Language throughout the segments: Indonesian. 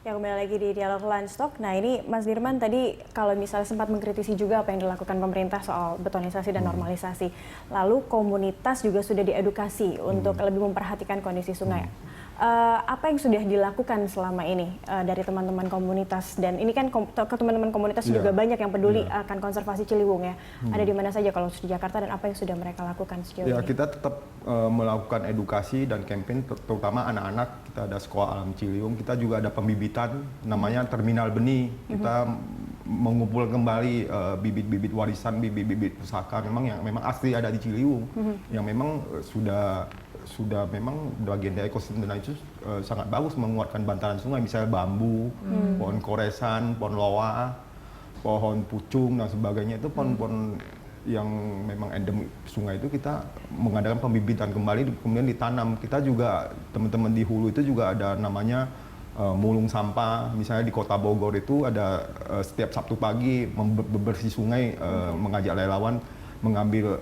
Ya, kembali lagi di Dialog Lunchtalk. Nah, ini Mas Dirman tadi kalau misalnya sempat mengkritisi juga apa yang dilakukan pemerintah soal betonisasi dan normalisasi. Lalu komunitas juga sudah diedukasi untuk lebih memperhatikan kondisi sungai. Apa yang sudah dilakukan selama ini dari teman-teman komunitas? Dan ini kan teman-teman komunitas juga banyak yang peduli akan konservasi Ciliwung ya. Ada di mana saja kalau di Jakarta dan apa yang sudah mereka lakukan sejauh ini? Kita tetap melakukan edukasi dan campaign terutama anak-anak. Kita ada sekolah alam Ciliwung, kita juga ada pembibitan namanya terminal benih. Kita mengumpul kembali bibit-bibit warisan, bibit-bibit pusaka yang memang asli ada di Ciliwung, yang memang sudah memang bagian dari ekosistem dan itu sangat bagus menguatkan bantaran sungai, misalnya bambu, pohon koresan, pohon loa, pohon pucung dan sebagainya. Itu pohon-pohon yang memang endemik sungai itu kita mengadakan pembibitan kembali kemudian ditanam. Kita juga teman-teman di hulu itu juga ada namanya mulung sampah. Misalnya di Kota Bogor itu ada setiap Sabtu pagi bebersih sungai, mengajak relawan mengambil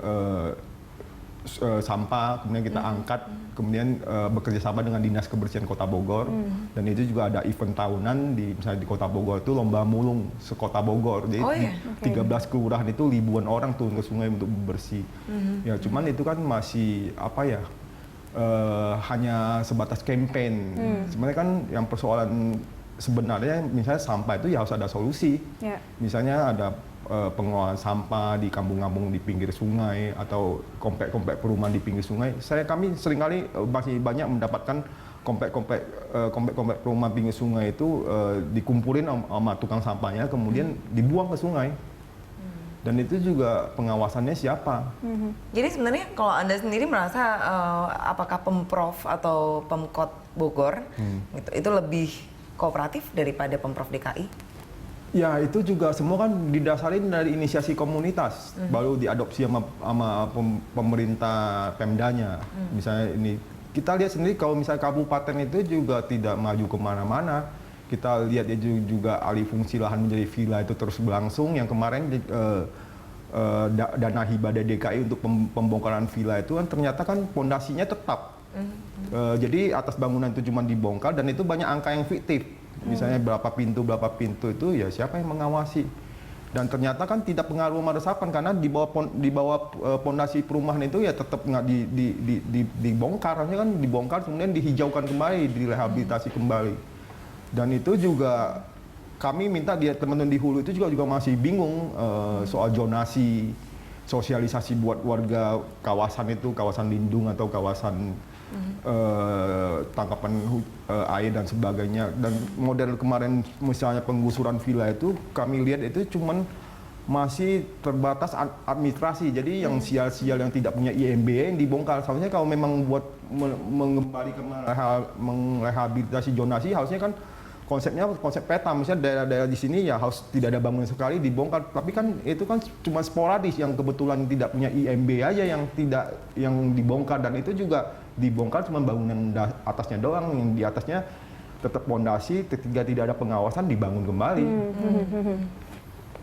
sampah, kemudian kita angkat, kemudian bekerja sama dengan Dinas Kebersihan Kota Bogor, dan itu juga ada event tahunan misalnya di Kota Bogor itu lomba mulung sekota Bogor, jadi 13 kelurahan itu ribuan orang turun ke sungai untuk bersih. Ya cuman itu kan masih hanya sebatas campaign. Sebenarnya kan yang persoalan sebenarnya misalnya sampah itu ya harus ada solusi. Misalnya ada pengelolaan sampah di kampung-kampung di pinggir sungai atau komplek-komplek perumahan di pinggir sungai. Kami seringkali masih banyak mendapatkan komplek-komplek perumahan pinggir sungai itu dikumpulin sama tukang sampahnya kemudian dibuang ke sungai. Dan itu juga pengawasannya siapa? Jadi sebenarnya kalau Anda sendiri merasa apakah Pemprov atau Pemkot Bogor itu lebih kooperatif daripada Pemprov DKI? Ya itu juga semua kan didasarin dari inisiasi komunitas, baru diadopsi sama pemerintah Pemdanya. Misalnya ini kita lihat sendiri kalau misalnya kabupaten itu juga tidak maju kemana-mana. Kita lihat juga alih fungsi lahan menjadi villa itu terus berlangsung. Yang kemarin dana hibah dari DKI untuk pembongkaran villa itu kan ternyata kan pondasinya tetap. Jadi atas bangunan itu cuma dibongkar dan itu banyak angka yang fiktif. Misalnya berapa pintu itu ya siapa yang mengawasi. Dan ternyata kan tidak pengaruh meresapan karena di bawah pondasi perumahan itu ya tetap nggak dibongkar, hanya kan dibongkar kemudian dihijaukan kembali, direhabilitasi kembali. Dan itu juga kami minta teman-teman di hulu itu juga masih bingung soal zonasi, sosialisasi buat warga kawasan itu, kawasan lindung atau kawasan tangkapan air dan sebagainya. Dan model kemarin misalnya penggusuran villa itu kami lihat itu cuman masih terbatas administrasi. Jadi yang sial-sial yang tidak punya IMB yang dibongkar. Seharusnya kalau memang buat mengembalikan merehabilitasi zonasi harusnya kan konsepnya konsep peta, misalnya daerah-daerah di sini ya harus tidak ada bangunan sekali dibongkar, tapi kan itu kan cuma sporadis yang kebetulan tidak punya IMB aja yang dibongkar, dan itu juga dibongkar cuma bangunan atasnya doang, yang di atasnya tetap pondasi, ketika tidak ada pengawasan dibangun kembali.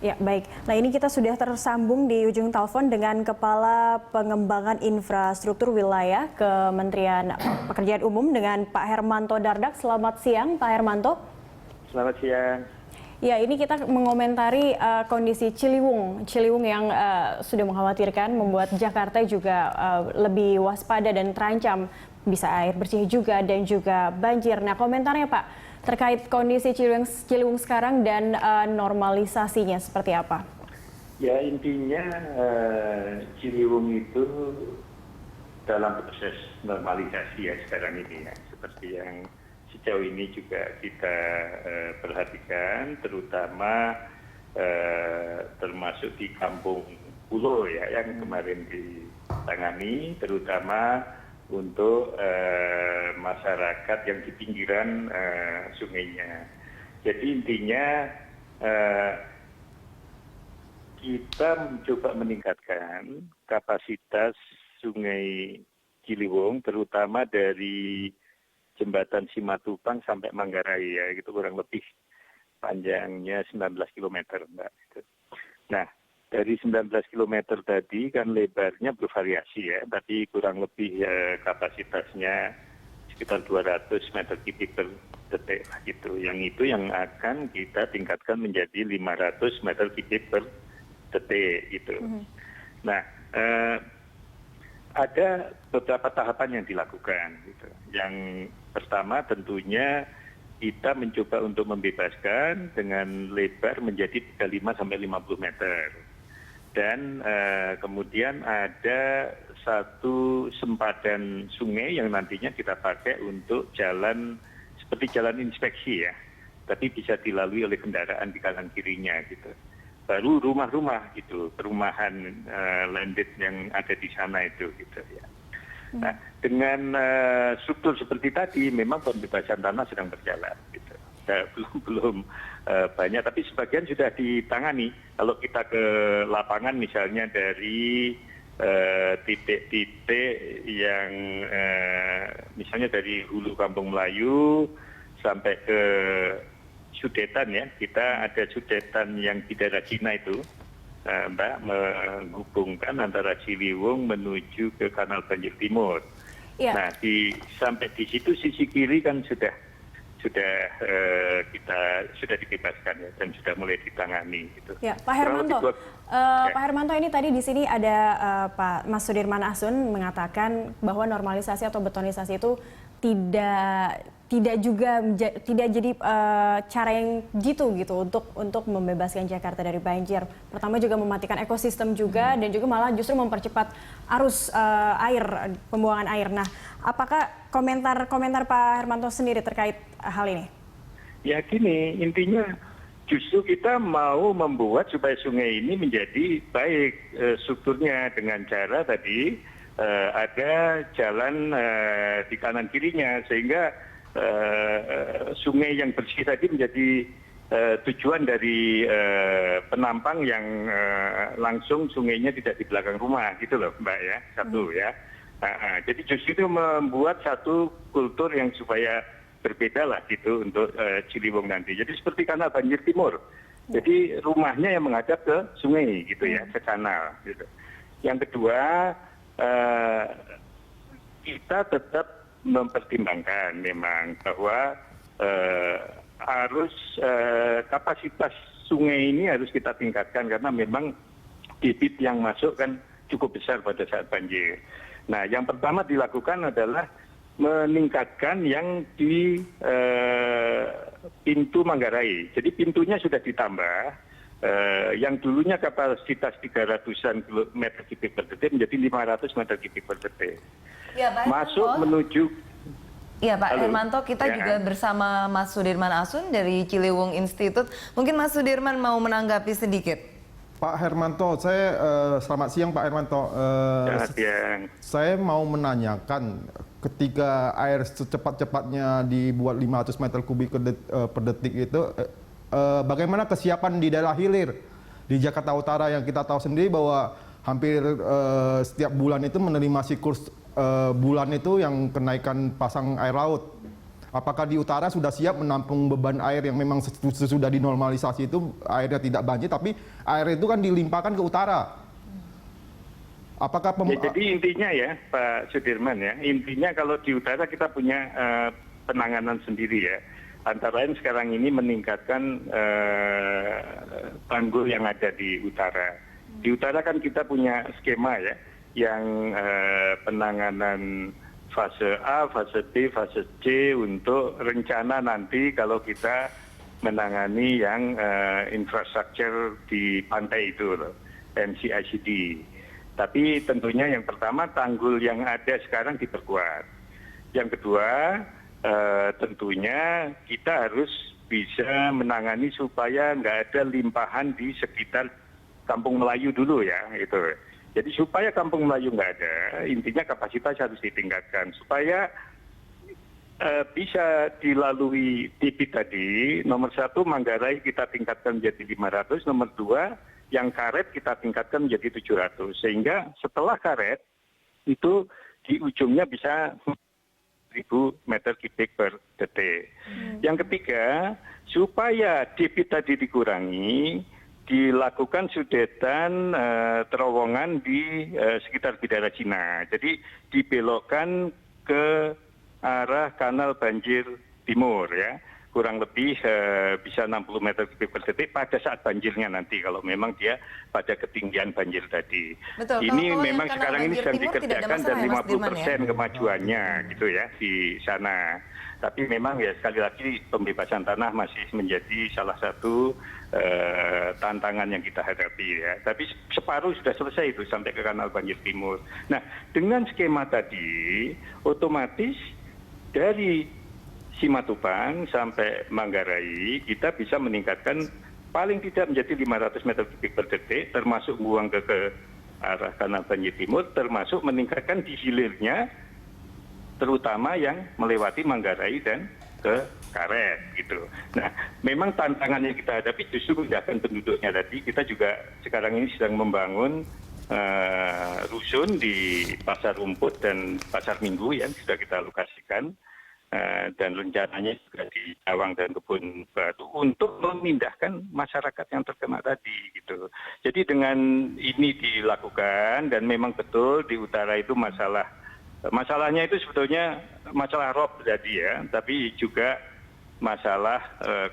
Ya, baik. Nah, ini kita sudah tersambung di ujung telepon dengan Kepala Pengembangan Infrastruktur Wilayah Kementerian Pekerjaan Umum dengan Pak Hermanto Dardak. Selamat siang, Pak Hermanto. Selamat siang. Ya, ini kita mengomentari kondisi Ciliwung yang sudah mengkhawatirkan, membuat Jakarta juga lebih waspada dan terancam bisa air bersih juga dan juga banjir. Nah, komentarnya Pak terkait kondisi Ciliwung sekarang dan normalisasinya seperti apa? Ya, intinya Ciliwung itu dalam proses normalisasi ya sekarang ini ya, seperti yang sejauh ini juga kita perhatikan, terutama termasuk di Kampung Pulo ya yang kemarin ditangani, terutama untuk masyarakat yang di pinggiran sungainya. Jadi intinya kita mencoba meningkatkan kapasitas Sungai Ciliwung, terutama dari Jembatan Simatupang sampai Manggarai ya, itu kurang lebih panjangnya 19 km, Mbak. Nah, dari 19 km tadi kan lebarnya bervariasi ya, tapi kurang lebih kapasitasnya sekitar 200 meter kubik per detik lah gitu. Yang itu yang akan kita tingkatkan menjadi 500 meter kubik per detik gitu. Nah, ada beberapa tahapan yang dilakukan gitu. Yang pertama tentunya kita mencoba untuk membebaskan dengan lebar menjadi 35 sampai 50 meter. Dan kemudian ada satu sempadan sungai yang nantinya kita pakai untuk jalan seperti jalan inspeksi ya, tapi bisa dilalui oleh kendaraan di kanan kirinya gitu. Baru rumah-rumah gitu, perumahan landed yang ada di sana itu gitu ya. Nah, dengan struktur seperti tadi, memang pembebasan tanah sedang berjalan gitu. Belum banyak, tapi sebagian sudah ditangani. Kalau kita ke lapangan misalnya dari titik-titik yang misalnya dari hulu Kampung Melayu sampai ke Sudetan ya, kita ada Sudetan yang di daerah Cina itu, Mbak, menghubungkan antara Ciliwung menuju ke Kanal Banjir Timur. Ya. Nah, sampai di situ sisi kiri kan sudah dibebaskan ya, dan sudah mulai ditangani gitu. Ya, Pak Hermanto. Pak Hermanto, ini tadi di sini ada Pak Mas Sudirman Asun mengatakan bahwa normalisasi atau betonisasi itu tidak jadi cara yang gitu untuk membebaskan Jakarta dari banjir. Pertama juga mematikan ekosistem juga, dan juga malah justru mempercepat arus air, pembuangan air. Nah, apakah komentar Pak Hermanto sendiri terkait hal ini? Ya gini, intinya justru kita mau membuat supaya sungai ini menjadi baik strukturnya dengan cara tadi ada jalan di kanan kirinya, sehingga sungai yang bersih tadi menjadi tujuan dari penampang yang langsung sungainya tidak di belakang rumah gitu loh Mbak ya, satu ya. Jadi justru itu membuat satu kultur yang supaya berbeda lah gitu untuk Ciliwung nanti. Jadi seperti Kanal Banjir Timur. Jadi rumahnya yang menghadap ke sungai gitu ya, ke kanal gitu. Yang kedua, kita tetap mempertimbangkan memang bahwa kapasitas sungai ini harus kita tingkatkan, karena memang debit yang masuk kan cukup besar pada saat banjir. Nah, yang pertama dilakukan adalah meningkatkan yang di pintu Manggarai. Jadi pintunya sudah ditambah. Yang dulunya kapasitas 300-an meter kubik per detik menjadi 500 meter kubik per detik. Ya, Pak masuk Hermanto. menuju. Iya, Pak Halo. Hermanto, kita Ya. juga bersama Mas Sudirman Asun dari Ciliwung Institute. Mungkin Mas Sudirman mau menanggapi sedikit. Pak Hermanto, selamat siang Pak Hermanto. Selamat siang. Saya mau menanyakan, ketika air secepat-cepatnya dibuat 500 meter kubik per detik itu, bagaimana kesiapan di daerah hilir di Jakarta Utara yang kita tahu sendiri bahwa hampir setiap bulan itu menerima siklus bulan itu yang kenaikan pasang air laut. Apakah di utara sudah siap menampung beban air yang memang sesudah dinormalisasi itu airnya tidak banjir, tapi air itu kan dilimpahkan ke utara. Apakah Jadi intinya ya Pak Sudirman ya, intinya kalau di utara kita punya penanganan sendiri ya. Antara lain sekarang ini meningkatkan tanggul yang ada di utara. Di utara kan kita punya skema ya, yang penanganan fase A, fase B, fase C untuk rencana nanti kalau kita menangani yang infrastruktur di pantai itu loh, NCICD. Tapi tentunya yang pertama tanggul yang ada sekarang diperkuat. Yang kedua tentunya kita harus bisa menangani supaya nggak ada limpahan di sekitar Kampung Melayu dulu ya itu. Jadi supaya Kampung Melayu nggak ada, intinya kapasitas harus ditingkatkan supaya bisa dilalui debit tadi. Nomor 1 Manggarai kita tingkatkan menjadi 500, nomor 2 yang karet kita tingkatkan menjadi 700. Sehingga setelah karet itu di ujungnya bisa 1.000 meter kubik per detik. Yang ketiga, supaya debit tadi dikurangi, dilakukan sudetan terowongan di sekitar Bidara Cina. Jadi dibelokkan ke arah Kanal Banjir timur ya. Kurang lebih bisa 60 meter kubik per detik pada saat banjirnya nanti kalau memang dia pada ketinggian banjir tadi. Betul, Ini kalau yang memang kanal sekarang ini banjir sedang timur tidak ada dikerjakan dan masalah ya, Mas Dirman, 50% kemajuannya gitu ya di sana. Tapi memang ya sekali lagi pembebasan tanah masih menjadi salah satu tantangan yang kita hadapi ya. Tapi separuh sudah selesai itu sampai ke kanal banjir timur. Nah, dengan skema tadi otomatis dari Simatupang sampai Manggarai kita bisa meningkatkan paling tidak menjadi 500 meter kubik per detik, termasuk buang ke arah kanal banjir timur, termasuk meningkatkan di hilirnya, terutama yang melewati Manggarai dan ke Karet gitu. Nah, memang tantangan yang kita hadapi justru memindahkan penduduknya tadi. Kita juga sekarang ini sedang membangun rusun di Pasar Rumput dan Pasar Minggu yang sudah kita alokasikan. Dan rencananya juga di Cawang dan Kebun Batu untuk memindahkan masyarakat yang terkena tadi gitu. Jadi dengan ini dilakukan dan memang betul di utara itu masalahnya itu sebetulnya masalah rob tadi ya, tapi juga masalah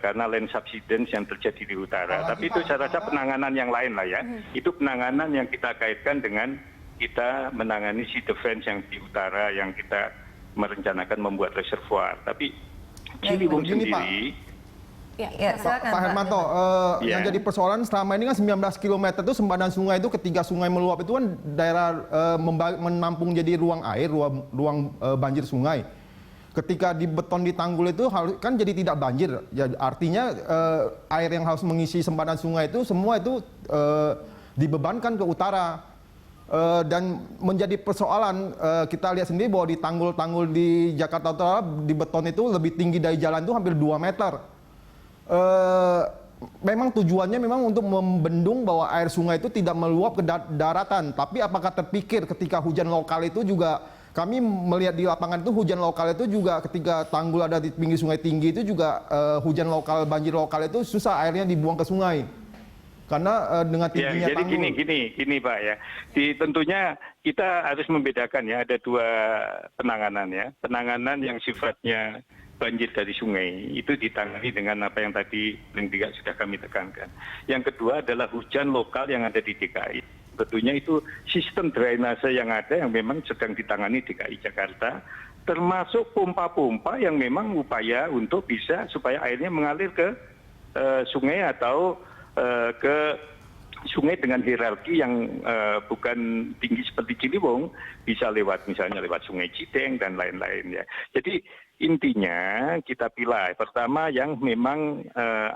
karena land subsidence yang terjadi di utara. Tapi itu saya rasa penanganan yang lain lah ya. Itu penanganan yang kita kaitkan dengan kita menangani sea defense yang di utara yang kita merencanakan membuat reservoir. Tapi Ciliwung sendiri, Ya, silakan, Pak Hermanto, yang jadi persoalan selama ini kan 19 km itu sempadan sungai itu ketika sungai meluap itu kan daerah menampung jadi ruang air, ruang banjir sungai. Ketika di beton di tanggul itu kan jadi tidak banjir. Ya, artinya air yang harus mengisi sempadan sungai itu semua itu dibebankan ke utara. Dan menjadi persoalan kita lihat sendiri bahwa di tanggul-tanggul di Jakarta Utara di beton itu lebih tinggi dari jalan itu hampir 2 meter. Memang tujuannya memang untuk membendung bahwa air sungai itu tidak meluap ke daratan. Tapi apakah terpikir ketika hujan lokal itu juga, kami melihat di lapangan itu hujan lokal itu juga ketika tanggul ada di pinggir sungai tinggi itu juga hujan lokal, banjir lokal itu susah airnya dibuang ke sungai. Karena dengan tingginya ya, jadi tanggul. gini Pak ya. Tentunya kita harus membedakan ya, ada dua penanganan ya. Penanganan yang sifatnya banjir dari sungai itu ditangani dengan apa yang tadi sudah kami tekankan. Yang kedua adalah hujan lokal yang ada di DKI. Tentunya itu sistem drainase yang ada yang memang sedang ditangani DKI Jakarta, termasuk pompa-pompa yang memang upaya untuk bisa supaya airnya mengalir ke sungai atau ke sungai dengan hierarki yang bukan tinggi seperti Ciliwung, bisa misalnya lewat Sungai Cideng dan lain-lain ya. Jadi intinya kita pilih pertama yang memang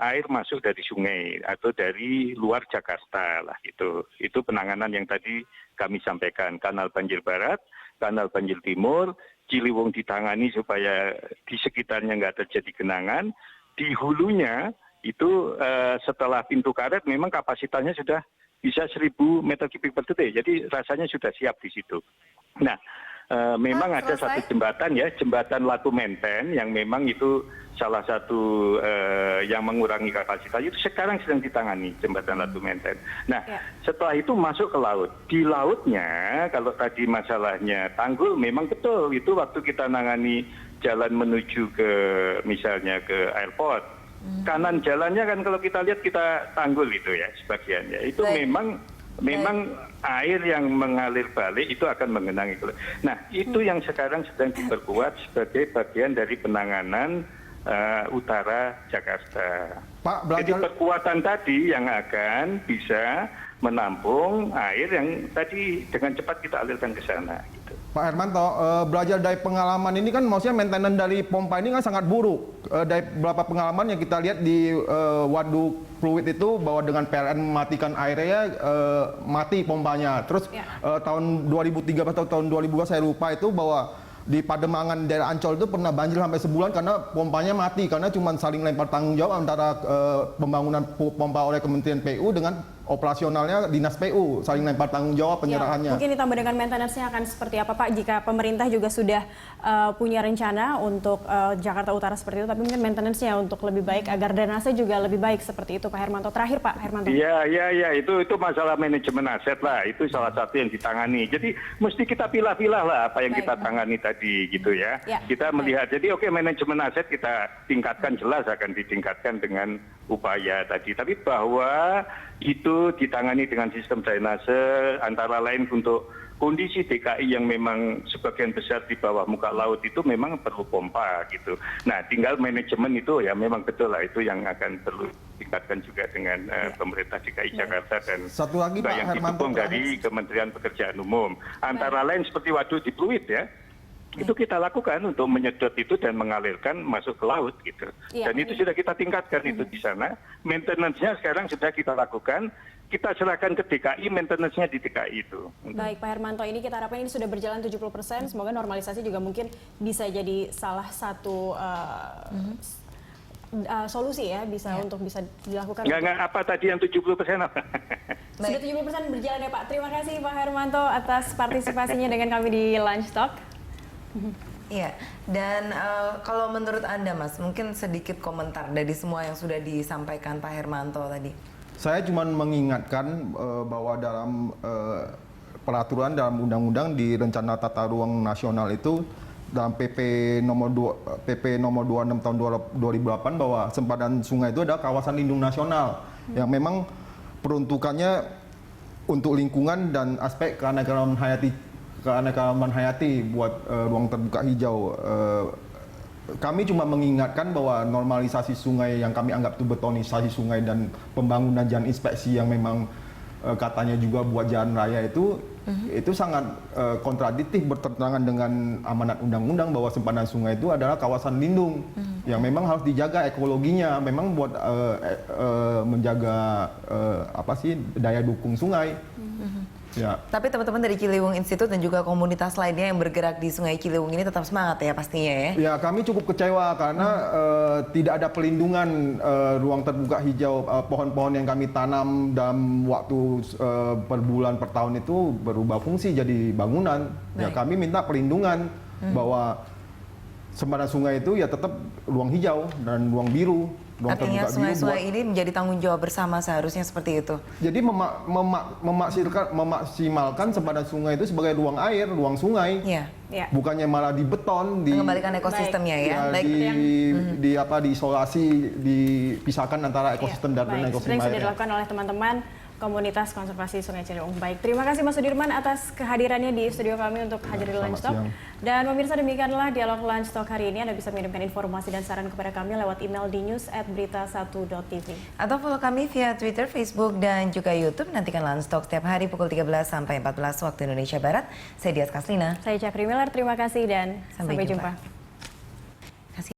air masuk dari sungai atau dari luar Jakarta lah gitu. Itu penanganan yang tadi kami sampaikan, kanal banjir barat, kanal banjir timur, Ciliwung ditangani supaya di sekitarnya nggak terjadi genangan, di hulunya itu setelah pintu karet memang kapasitasnya sudah bisa 1000 meter kubik per detik. Jadi rasanya sudah siap di situ. Nah, memang ada satu jembatan ya, jembatan Latu Menten yang memang itu salah satu yang mengurangi kapasitas itu sekarang sedang ditangani jembatan Latu Menten. Nah, setelah itu masuk ke laut. Di lautnya kalau tadi masalahnya tanggul memang betul itu waktu kita nangani jalan menuju ke misalnya ke airport. Kanan jalannya kan kalau kita lihat kita tanggul itu ya sebagiannya. Itu memang air yang mengalir balik itu akan mengenangi. Nah, itu yang sekarang sedang diperkuat sebagai bagian dari penanganan utara Jakarta. Pak, jadi perkuatan tadi yang akan bisa menampung air yang tadi dengan cepat kita alirkan ke sana. Gitu. Pak Hermanto, belajar dari pengalaman ini kan maksudnya maintenance dari pompa ini kan sangat buruk. Dari beberapa pengalaman yang kita lihat di Waduk Pluit itu bahwa dengan PLN mematikan airnya mati pompanya. Terus tahun 2013 atau tahun 2012 saya lupa itu bahwa di Pademangan daerah Ancol itu pernah banjir sampai sebulan karena pompanya mati karena cuma saling lempar tanggung jawab antara pembangunan pompa oleh Kementerian PU dengan operasionalnya dinas PU, saling lempar tanggung jawab penyerahannya. Mungkin ditambah dengan maintenance-nya akan seperti apa Pak, jika pemerintah juga sudah punya rencana untuk Jakarta Utara seperti itu, tapi mungkin maintenance-nya untuk lebih baik agar drainase juga lebih baik seperti itu Pak Hermanto. Terakhir Pak Hermanto. Iya, itu masalah manajemen aset lah, itu salah satu yang ditangani. Jadi mesti kita pilah-pilah lah apa yang kita tangani tadi gitu ya. Kita melihat, jadi oke, manajemen aset kita tingkatkan, jelas akan ditingkatkan dengan upaya tadi. Tapi bahwa itu ditangani dengan sistem drainase, antara lain untuk kondisi DKI yang memang sebagian besar di bawah muka laut itu memang perlu pompa gitu. Nah, tinggal manajemen itu ya memang betul lah, itu yang akan perlu ditingkatkan juga dengan pemerintah DKI Jakarta dan satu lagi Pak yang Hermanto, didukung dari Kementerian Pekerjaan Umum. Antara lain seperti waduk di Pluit ya. Itu kita lakukan untuk menyedot itu dan mengalirkan masuk ke laut gitu. Dan itu sudah kita tingkatkan itu di sana. Maintenance-nya sekarang sudah kita lakukan. Kita serahkan ke DKI, maintenance-nya di DKI itu. Baik Pak Hermanto, ini kita harapkan ini sudah berjalan 70%. Semoga normalisasi juga mungkin bisa jadi salah satu solusi ya, untuk bisa dilakukan. Enggak, apa tadi yang 70% apa? Sudah 70% berjalan ya Pak. Terima kasih Pak Hermanto atas partisipasinya dengan kami di Lunch Talk. Iya, dan kalau menurut Anda Mas, mungkin sedikit komentar dari semua yang sudah disampaikan Pak Hermanto tadi. Saya cuma mengingatkan bahwa dalam peraturan dalam undang-undang di Rencana Tata Ruang Nasional itu dalam PP nomor 26 tahun 2008 bahwa sempadan sungai itu adalah kawasan lindung nasional yang memang peruntukannya untuk lingkungan dan aspek keanekaragaman hayati buat ruang terbuka hijau. Kami cuma mengingatkan bahwa normalisasi sungai yang kami anggap itu betonisasi sungai dan pembangunan jalan inspeksi yang memang katanya juga buat jalan raya itu sangat kontradiktif, bertentangan dengan amanat undang-undang bahwa sempadan sungai itu adalah kawasan lindung yang memang harus dijaga ekologinya, memang buat menjaga daya dukung sungai. Ya. Tapi teman-teman dari Ciliwung Institute dan juga komunitas lainnya yang bergerak di Sungai Ciliwung ini tetap semangat ya pastinya ya? Ya, kami cukup kecewa karena tidak ada pelindungan ruang terbuka hijau, pohon-pohon yang kami tanam dalam waktu per bulan per tahun itu berubah fungsi jadi bangunan. Ya, kami minta pelindungan bahwa sempadan sungai itu ya tetap ruang hijau dan ruang biru. Artinya sungai-sungai ini menjadi tanggung jawab bersama seharusnya seperti itu. Jadi memaksimalkan sempadan sungai itu sebagai ruang air, ruang sungai. Iya. Bukannya malah dibeton, mengembalikan ekosistemnya ya. Diisolasi, dipisahkan antara ekosistem darat dan ekosistem air. Sudah dilakukan oleh teman-teman komunitas konservasi Sungai Ciliwung. Baik, terima kasih Mas Sudirman atas kehadirannya di studio kami untuk hadir di Lunch Talk. Dan pemirsa, demikianlah dialog Lunch Talk hari ini. Anda bisa mengirimkan informasi dan saran kepada kami lewat email di news@berita1.tv. Atau follow kami via Twitter, Facebook, dan juga YouTube. Nantikan Lunch Talk setiap hari pukul 13 sampai 14 waktu Indonesia Barat. Saya Dias Kaslina. Saya Cakri Miller, terima kasih dan sampai jumpa.